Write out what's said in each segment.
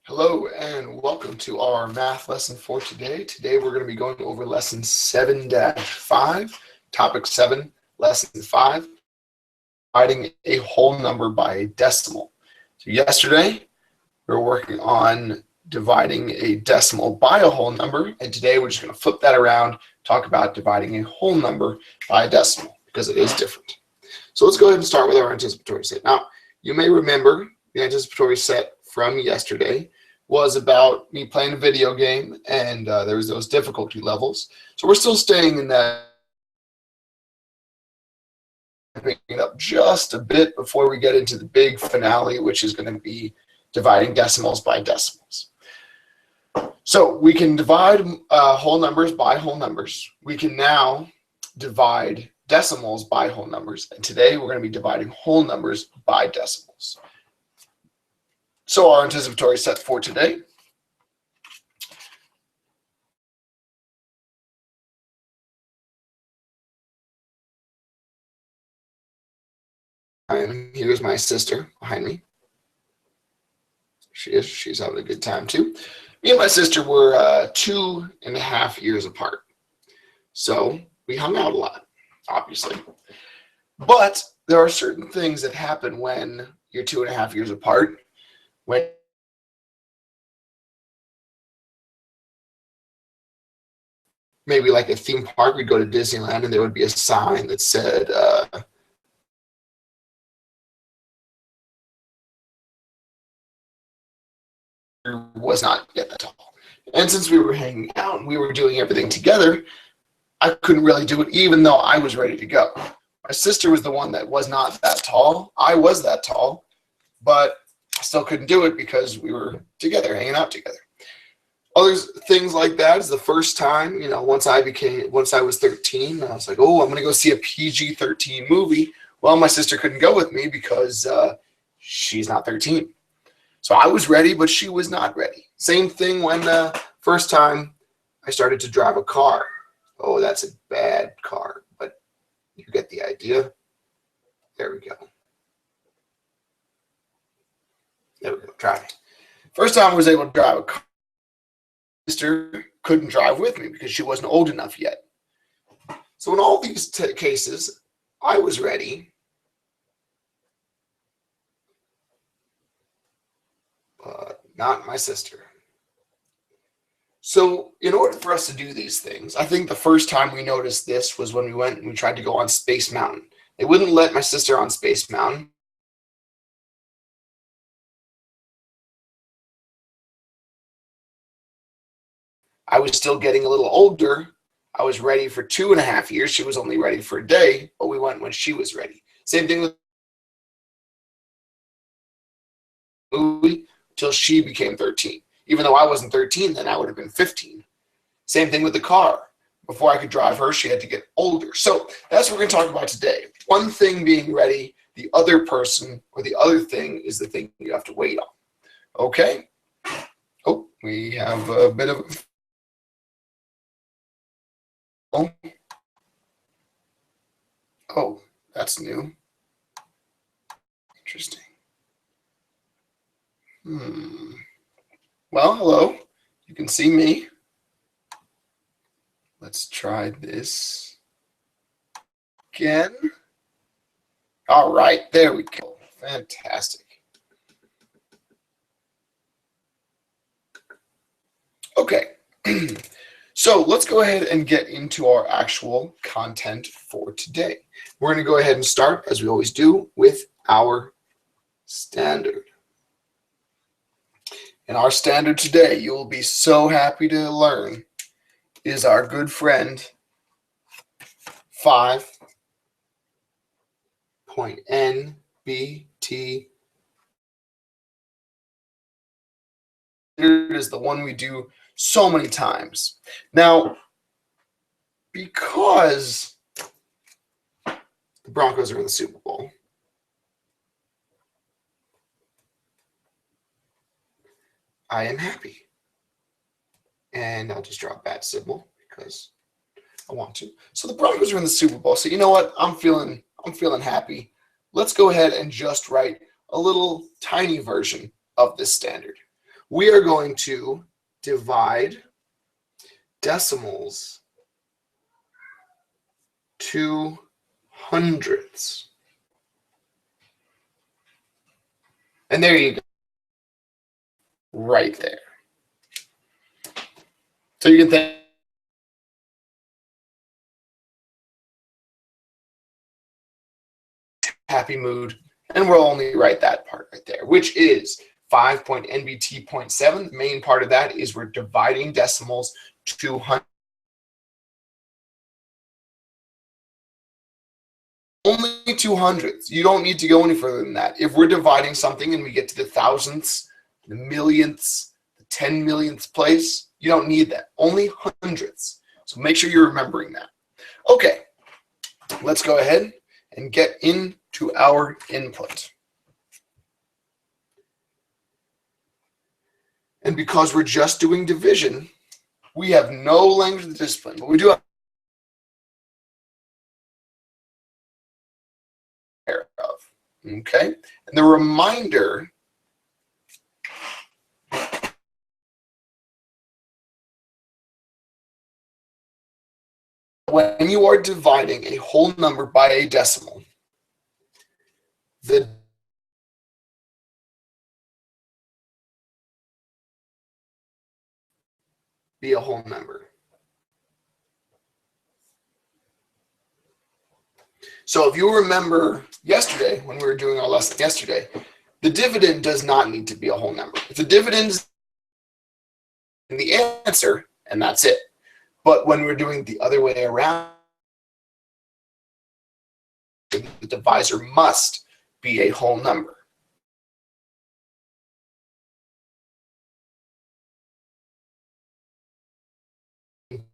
Hello and welcome to our math lesson for today. Today we're going to be going over lesson 7-5, topic 7, lesson 5, dividing a whole number by a decimal. So yesterday we were working on dividing a decimal by a whole number, and today we're just going to flip that around, talk about dividing a whole number by a decimal because it is different. So let's go ahead and start with our anticipatory set. Now, you may remember the anticipatory set from yesterday was about me playing a video game, and there was those difficulty levels. So we're still staying in that, picking it up just a bit before we get into the big finale, which is going to be dividing decimals by decimals. So we can divide whole numbers by whole numbers. We can now divide decimals by whole numbers, and today we're going to be dividing whole numbers by decimals. So our anticipatory set for today here's my sister behind me. She's having a good time too. Me and my sister were 2.5 years apart. So we hung out a lot, obviously. But there are certain things that happen when you're 2.5 years apart. When maybe like a theme park, we'd go to Disneyland and there would be a sign that said, was not yet that tall. And since we were hanging out and we were doing everything together, I couldn't really do it even though I was ready to go. My sister was the one that was not that tall. I was that tall, but I still couldn't do it because we were together, hanging out together. Other things like that is the first time, once I was 13, I was like, oh, I'm going to go see a PG-13 movie. Well, my sister couldn't go with me because she's not 13. So I was ready, but she was not ready. Same thing when first time I started to drive a car. Oh, that's a bad car, but you get the idea. There we go. There we go, driving. First time I was able to drive a car, my sister couldn't drive with me because she wasn't old enough yet. So in all these cases, I was ready, but not my sister. So in order for us to do these things, I think the first time we noticed this was when we went and we tried to go on Space Mountain. They wouldn't let my sister on Space Mountain. I was still getting a little older. I was ready for 2.5 years. She was only ready for a day, but we went when she was ready. Same thing with the movie until she became 13. Even though I wasn't 13, then I would have been 15. Same thing with the car. Before I could drive her, she had to get older. So that's what we're going to talk about today. One thing being ready, the other person or the other thing is the thing you have to wait on. Okay? Oh, we have a bit of... Oh, that's new. Interesting. Well, hello. You can see me. Let's try this again. All right, there we go. Fantastic. Okay. So let's go ahead and get into our actual content for today. We're going to go ahead and start, as we always do, with our standard. And our standard today, you will be so happy to learn, is our good friend 5.NBT. Is the one we do so many times. Now, because the Broncos are in the Super Bowl, I am happy. And I'll just draw a bat symbol because I want to. So the Broncos are in the Super Bowl. So you know what? I'm feeling happy. Let's go ahead and just write a little tiny version of this standard. we are going to divide decimals to hundredths. And there you go, right there. So you can think happy mood, and we'll only write that part right there, which is 5.NBT.7. The main part of that is we're dividing decimals to hundredths. Only 200ths. You don't need to go any further than that. If we're dividing something and we get to the thousandths, the millionths, the 10 millionth place, you don't need that. Only hundredths. So make sure you're remembering that. Okay, let's go ahead and get into our input. And because we're just doing division, we have no language of discipline, but we do have of. Okay, and the reminder when you are dividing a whole number by a decimal, the be a whole number. So if you remember yesterday, when we were doing our lesson yesterday, the dividend does not need to be a whole number. If the dividend is in the answer, and that's it. But when we're doing the other way around, the divisor must be a whole number.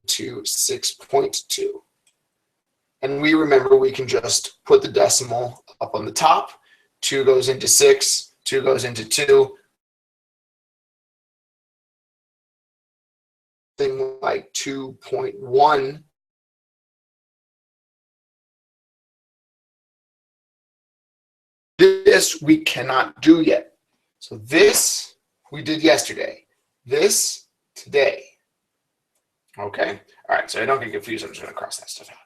To 6.2. And we remember we can just put the decimal up on the top. 2 goes into 6, 2 goes into 2. Thing like 2.1. This we cannot do yet. So this we did yesterday. This today. Okay? All right, so I don't get confused. I'm just going to cross that stuff out.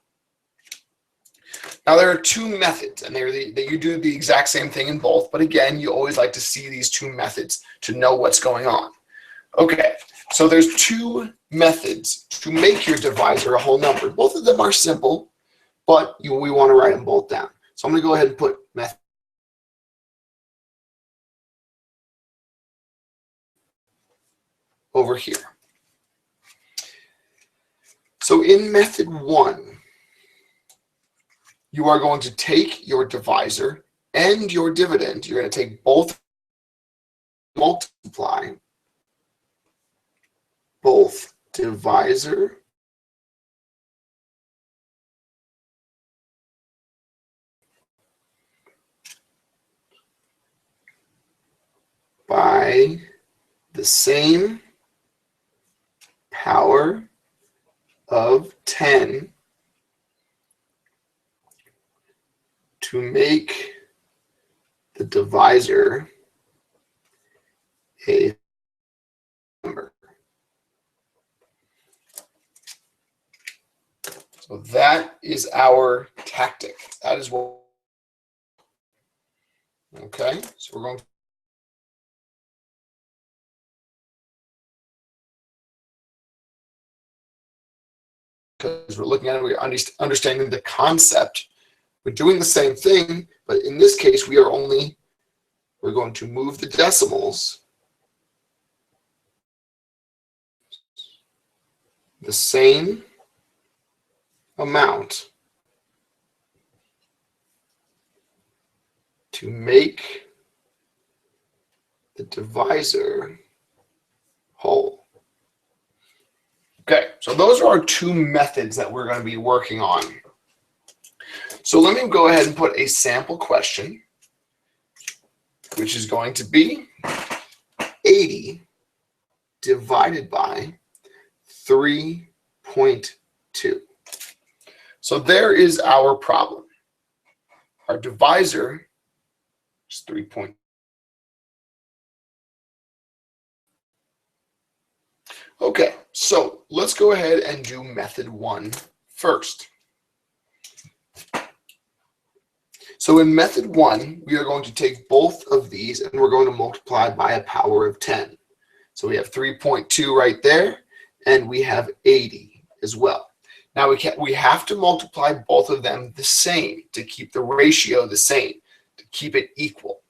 Now, there are two methods, and you do the exact same thing in both. But again, you always like to see these two methods to know what's going on. Okay, so there's two methods to make your divisor a whole number. Both of them are simple, but we want to write them both down. So I'm going to go ahead and put method over here. So in method 1, you are going to take your divisor and your dividend. You're going to take both, multiply both divisor by the same power of 10 to make the divisor a number. So that is our tactic. That is what. Okay, so we're going to. Because we're looking at it, we're understanding the concept. We're doing the same thing, but in this case, we're going to move the decimals the same amount to make the divisor whole. Okay, so those are our two methods that we're going to be working on. So let me go ahead and put a sample question, which is going to be 80 divided by 3.2. So there is our problem. Our divisor is 3.2. Okay, so let's go ahead and do method 1 first. So in method 1, we are going to take both of these and we're going to multiply by a power of 10. So we have 3.2 right there, and we have 80 as well. Now we have to multiply both of them the same to keep the ratio the same, to keep it equal.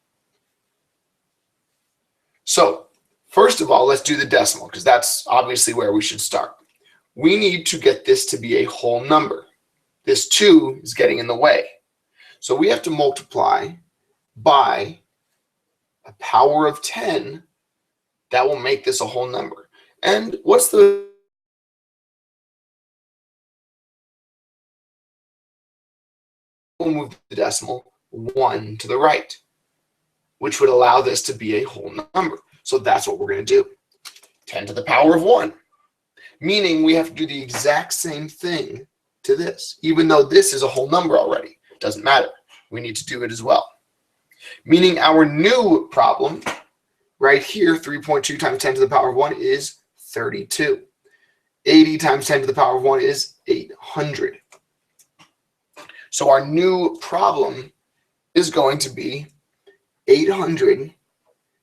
So first of all, let's do the decimal, because that's obviously where we should start. We need to get this to be a whole number. This 2 is getting in the way. So we have to multiply by a power of 10. That will make this a whole number. And what's the... We'll move the decimal 1 to the right, which would allow this to be a whole number. So that's what we're going to do. 10 to the power of 1. Meaning we have to do the exact same thing to this. Even though this is a whole number already. It doesn't matter. We need to do it as well. Meaning our new problem right here, 3.2 times 10 to the power of 1 is 32. 80 times 10 to the power of 1 is 800. So our new problem is going to be 800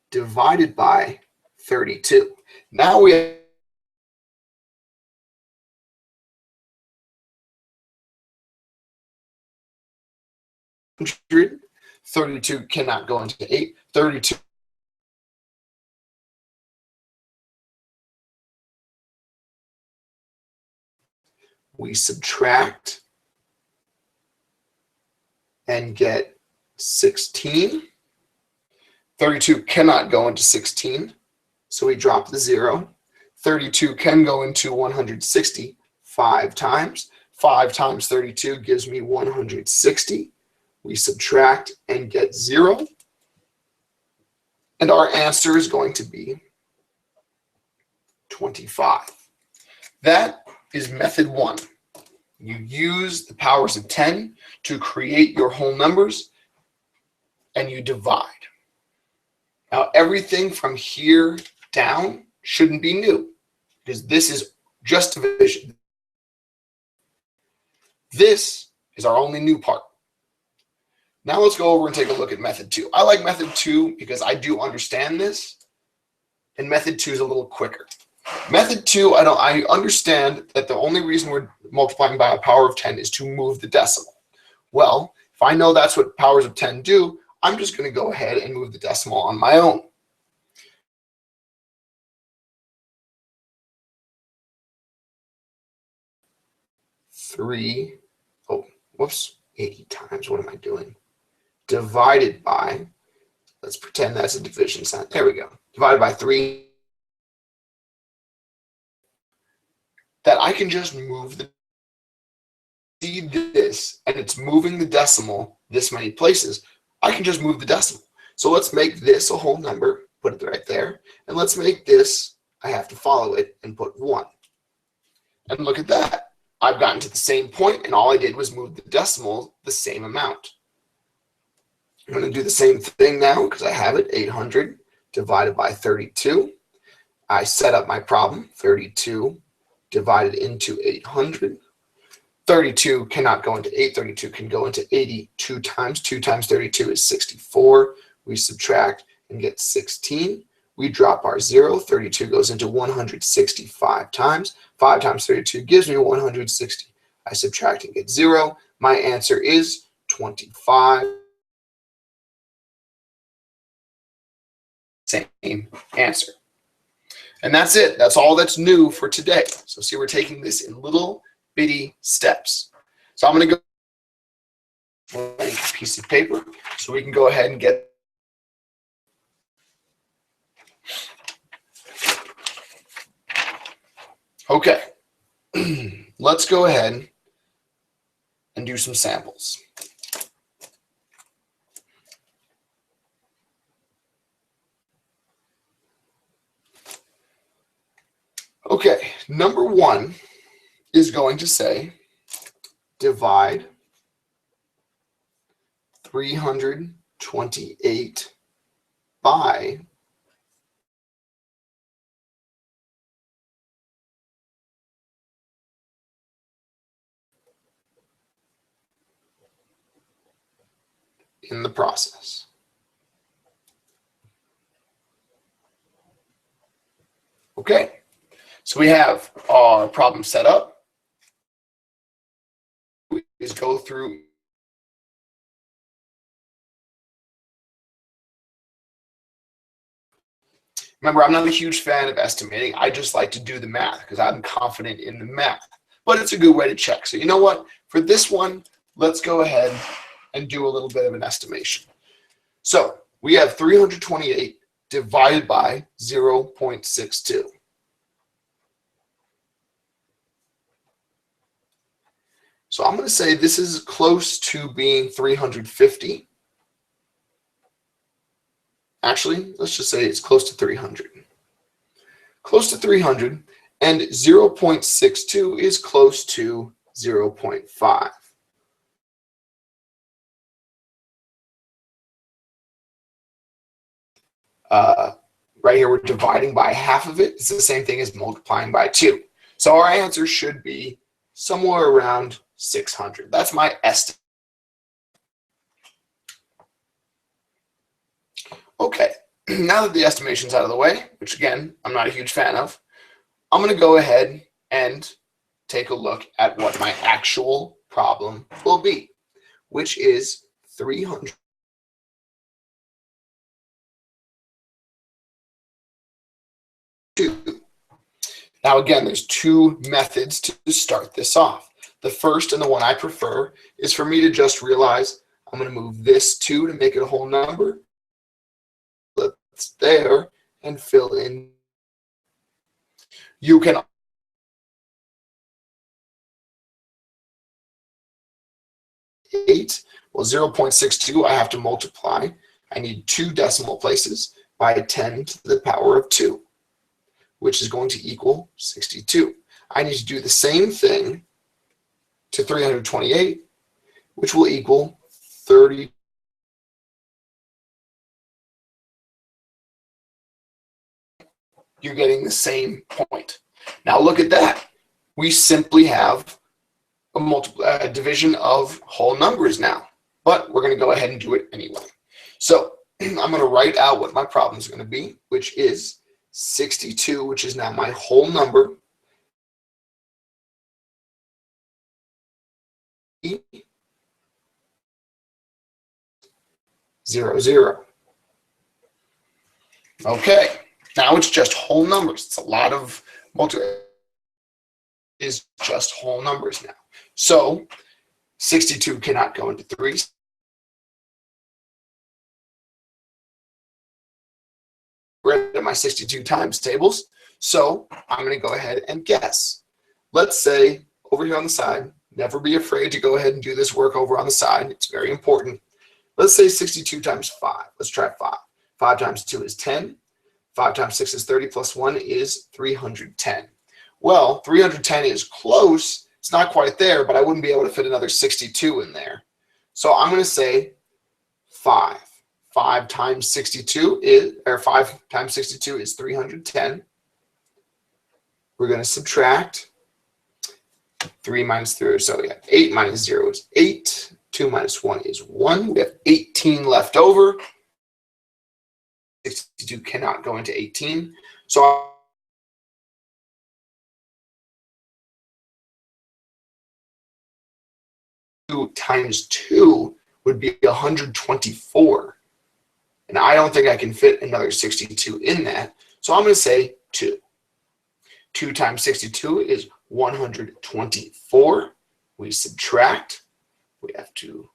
divided by 32. Now we have $100. 32 cannot go into 8. 32 we subtract and get 16. 32 cannot go into 16, so we drop the 0. 32 can go into 160 5 times. 5 times 32 gives me 160. We subtract and get 0. And our answer is going to be 25. That is method 1. You use the powers of 10 to create your whole numbers, and you divide. Now, everything from here down shouldn't be new, because this is just division. This is our only new part. Now let's go over and take a look at method 2. I like method 2 because I do understand this, and method 2 is a little quicker. Method 2, I understand that the only reason we're multiplying by a power of 10 is to move the decimal. Well, if I know that's what powers of 10 do, I'm just going to go ahead and move the decimal on my own. Three, oh, whoops, 80 times, what am I doing? Divided by, let's pretend that's a division sign. There we go. Divided by 3. That I can just move the, see this, and it's moving the decimal this many places. I can just move the decimal. So let's make this a whole number, put it right there, and let's make this, I have to follow it and put 1. And look at that. I've gotten to the same point, and all I did was move the decimal the same amount. I'm going to do the same thing now because I have it, 800 divided by 32. I set up my problem, 32 divided into 800. 32 cannot go into 8. 32 can go into 82 times. 2 times 32 is 64. We subtract and get 16. We drop our 0. 32 goes into 165 times. 5 times 32 gives me 160. I subtract and get 0. My answer is 25. Same answer. And that's it. That's all that's new for today. So see, we're taking this in little bitty steps. So I'm going to go blank piece of paper so we can go ahead and get. Okay. Let's go ahead and do some samples. Okay, number 1 is going to say divide 328 by in the process. Okay, so we have our problem set up. We just go through. Remember, I'm not a huge fan of estimating. I just like to do the math because I'm confident in the math. But it's a good way to check. So you know what? For this one, let's go ahead and do a little bit of an estimation. So we have 328 divided by 0.62. So I'm going to say this is close to being 350. Actually, let's just say it's close to 300. Close to 300, and 0.62 is close to 0.5. Right here, we're dividing by half of it. It's the same thing as multiplying by 2. So our answer should be somewhere around 600. That's my estimate. Okay, now that the estimation's out of the way, which again, I'm not a huge fan of, I'm going to go ahead and take a look at what my actual problem will be, which is 300. Now again, there's two methods to start this off. The first, and the one I prefer, is for me to just realize I'm going to move this 2 to make it a whole number. It's there, and fill in. You can 8. Well, 0.62 I have to multiply. I need 2 decimal places by 10 to the power of 2, which is going to equal 62. I need to do the same thing to 328, which will equal 30. You're getting the same point. Now look at that. We simply have a division of whole numbers now, but we're going to go ahead and do it anyway. So I'm going to write out what my problem is going to be, which is 62, which is now my whole number, 0, 0. Okay, now it's just whole numbers. It's a lot of is just whole numbers now. So 62 cannot go into 3. We're at my 62 times tables. So I'm going to go ahead and guess. Let's say over here on the side, never be afraid to go ahead and do this work over on the side. It's very important. Let's say 62 times 5. Let's try 5. 5 times 2 is 10. 5 times 6 is 30, plus 1 is 310. Well, 310 is close. It's not quite there, but I wouldn't be able to fit another 62 in there. So I'm going to say 5. 5 times 62 is, or 5 times 62 is 310. We're going to subtract 3 minus 3, so yeah, 8 minus 0 is 8. 2 minus 1 is 1. We have 18 left over. 62 cannot go into 18. So times 2 would be 124. And I don't think I can fit another 62 in that. So I'm going to say 2. 2 times 62 is 124. We subtract. We have to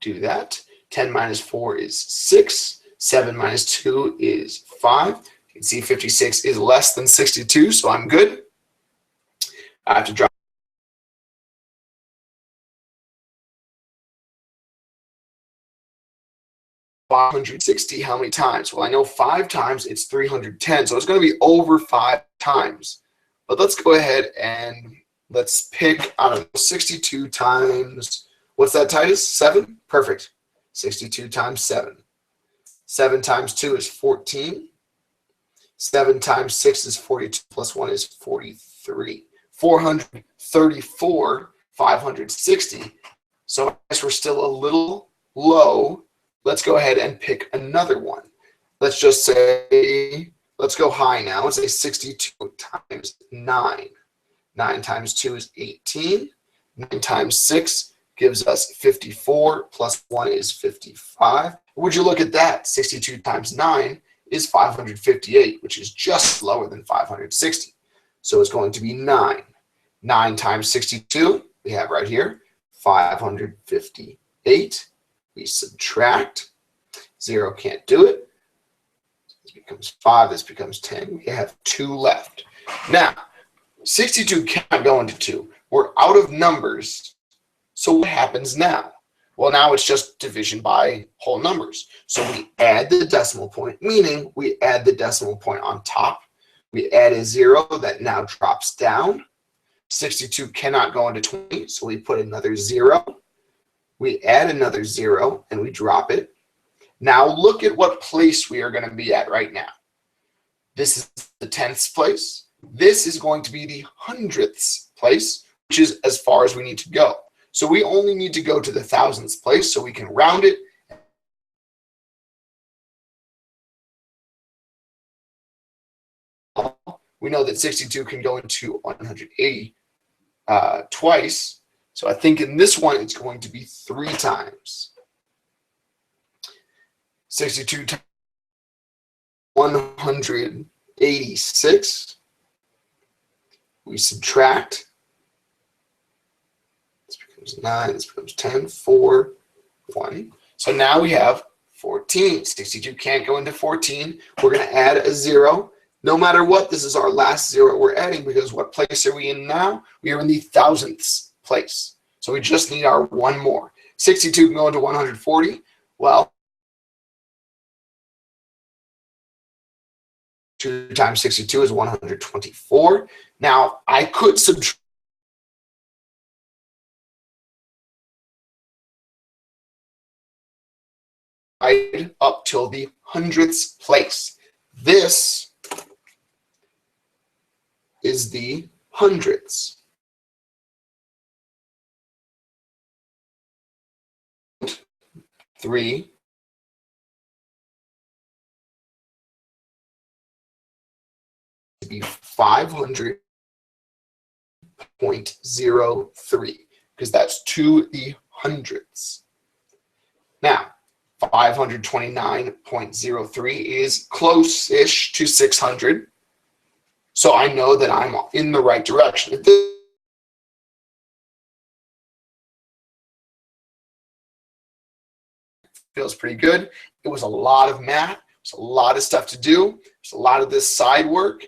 do that. 10 minus 4 is 6. 7 minus 2 is 5. You can see 56 is less than 62, so I'm good. I have to drop 560 how many times? Well, I know 5 times it's 310, so it's going to be over 5 times. But let's go ahead and let's pick, I don't know, 62 times, what's that, Titus? 7? Perfect. 62 times 7. 7 times 2 is 14. 7 times 6 is 42, plus 1 is 43. 434, 560. So I guess we're still a little low, let's go ahead and pick another one. Let's just say, let's go high now. Let's say 62 times 9. 9 times 2 is 18. 9 times 6 gives us 54, plus 1 is 55. Would you look at that? 62 times 9 is 558, which is just lower than 560. So it's going to be 9. 9 times 62, we have right here, 558. We subtract. 0 can't do it. This becomes 5. This becomes 10. We have 2 left. Now, 62 cannot go into 2. We're out of numbers. So what happens now? Well, now it's just division by whole numbers. So we add the decimal point, meaning we add the decimal point on top. We add a 0 that now drops down. 62 cannot go into 20, so we put another 0. We add another 0, and we drop it. Now look at what place we are going to be at right now. This is the 10th place. This is going to be the 100th place, which is as far as we need to go. So we only need to go to the 1000th place, so we can round it. We know that 62 can go into 180 twice. So I think in this one, it's going to be 3 times. 62 times 186. We subtract. This becomes 9. This becomes 10. 4, 1. So now we have 14. 62 can't go into 14. We're going to add a 0. No matter what, this is our last 0 we're adding, because what place are we in now? We are in the 1000th place. So we just need our 1 more. 62 can go into 140. Well, 2 times 62 is 124. Now, I could subtract up till the 100th place. This is the hundredths. 3 to be 500.03, because that's to the hundredths. Now, 529.03 is close-ish to 600. So I know that I'm in the right direction. If this feels pretty good. It was a lot of math. It was a lot of stuff to do. There's a lot of this side work.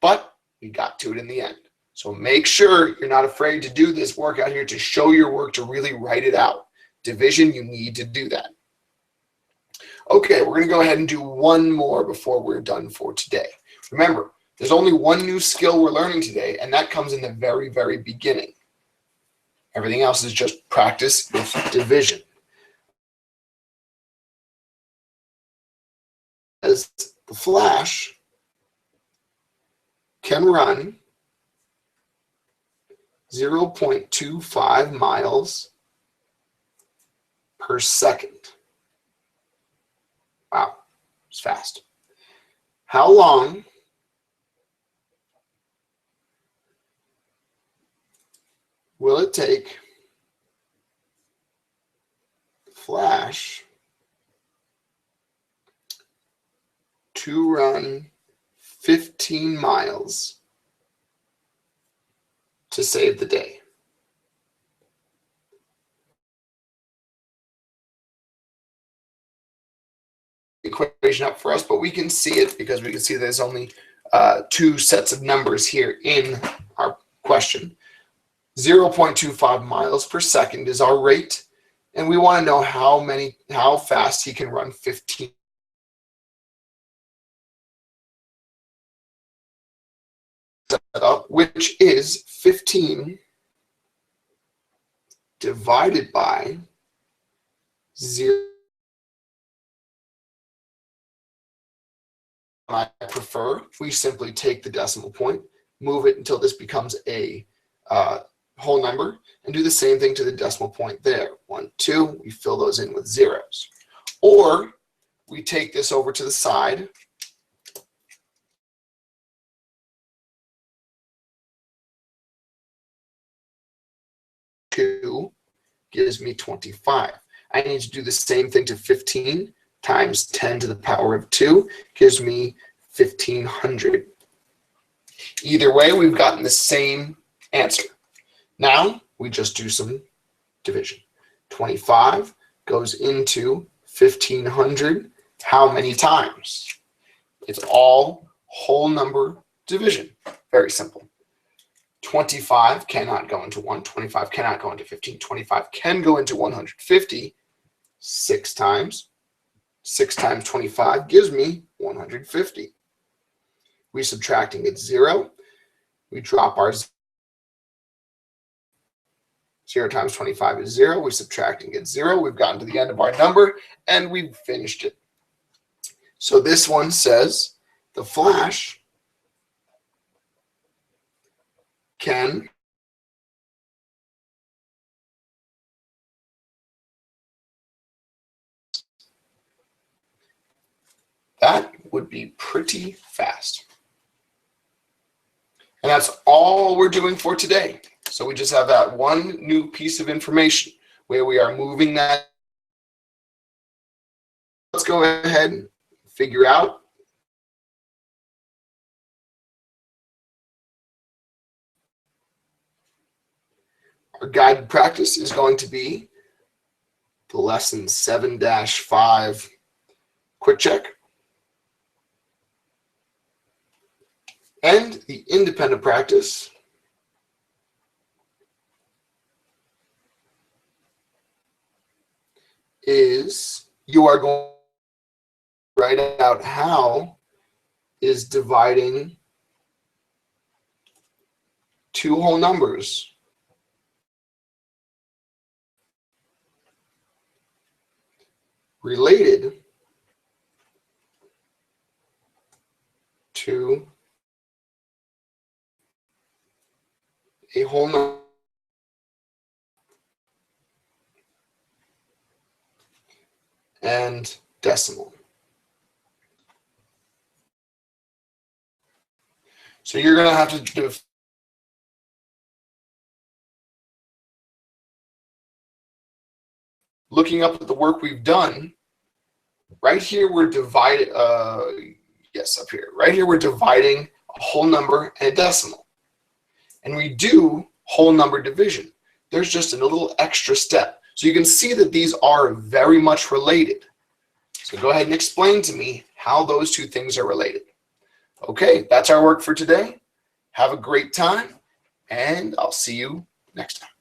But we got to it in the end. So make sure you're not afraid to do this work out here, to show your work, to really write it out. Division, you need to do that. Okay, we're going to go ahead and do one more before we're done for today. Remember, there's only one new skill we're learning today, and that comes in the very, very beginning. Everything else is just practice with division. As the flash can run 0.25 miles per second. Wow, it's fast. How long will it take Flash to run 15 miles to save the day? Equation up for us, but we can see it because we can see there's only 2 sets of numbers here in our question. 0.25 miles per second is our rate, and we want to know how fast he can run 15. Which is 15 divided by 0. I prefer we simply take the decimal point, move it until this becomes a whole number, and do the same thing to the decimal point there. 1, 2, we fill those in with zeros. Or we take this over to the side, two gives me 25. I need to do the same thing to 15 times 10 to the power of 2 gives me 1,500. Either way, we've gotten the same answer. Now we just do some division. 25 goes into 1,500 how many times? It's all whole number division. Very simple. 25 cannot go into 1. 25 cannot go into 15. 25 can go into 150 6 times. 6 times 25 gives me 150. We subtracting get 0. We drop our 0 times 25 is 0. We subtract and get 0. We've gotten to the end of our number, and we've finished it. So this one says the flash can that would be pretty fast. And that's all we're doing for today. So we just have that one new piece of information where we are moving that. Let's go ahead and figure out our guided practice is going to be the lesson 7-5 quick check. And the independent practice is you are going to write out how is dividing two whole numbers related to a whole number and decimal. So you're going to have to do looking up at the work we've done. Right here we're dividing up here. Right here we're dividing a whole number and a decimal. And we do whole number division. There's just a little extra step. So you can see that these are very much related. So go ahead and explain to me how those two things are related. Okay, that's our work for today. Have a great time, and I'll see you next time.